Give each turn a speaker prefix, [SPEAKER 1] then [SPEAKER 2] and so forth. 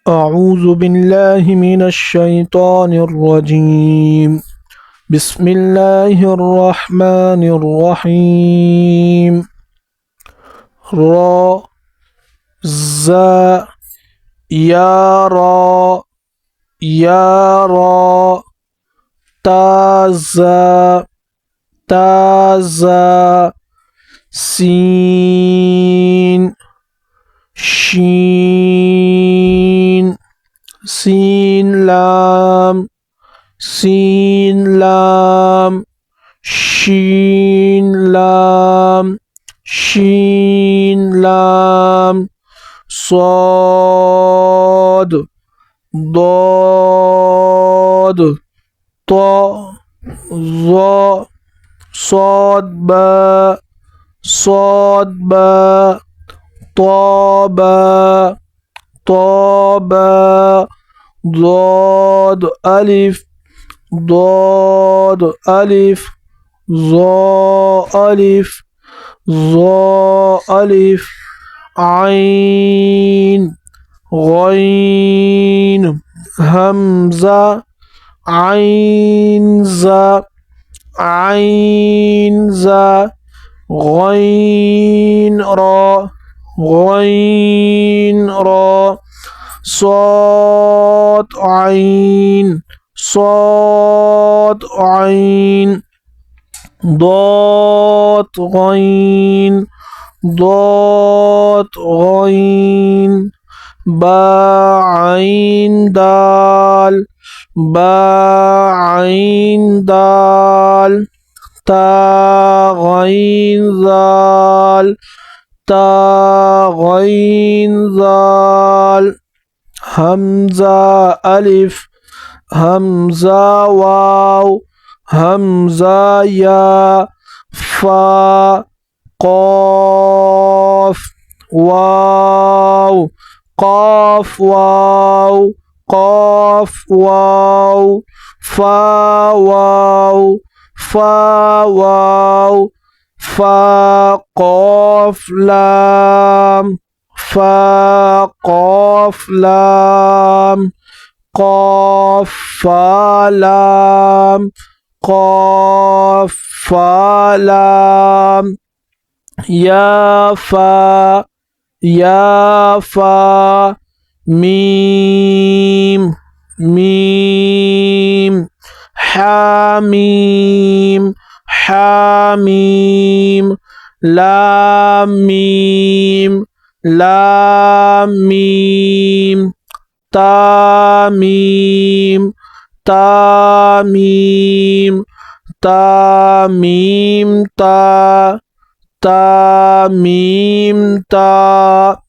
[SPEAKER 1] أعوذ بالله من الشيطان الرجيم. بسم الله الرحمن الرحيم. را زا يا را يا را تازا تازا سين شين سين لام سين لام شين لام شين لام صاد ضاد طا ظا صاد با صاد با طابا طابا ضاد ألف ضاد ألف ظا ألف ظا ألف عين غين همزة عين زا عين زا غين را غين را صاد عين صاد عين ضاد غين ضاد غين با عين دال با عين دال تا غين ذال تا غين ذال همزة ألف همزة واو همزة يا فا قاف واو قاف واو قاف واو فا واو فا واو فا قاف لام فا قاف لام قاف فا لام قاف فا لام يا فا يا فا ميم ميم حاميم حاميم لام ميم لام ميم تاميم تاميم تاميم تا تاميم تا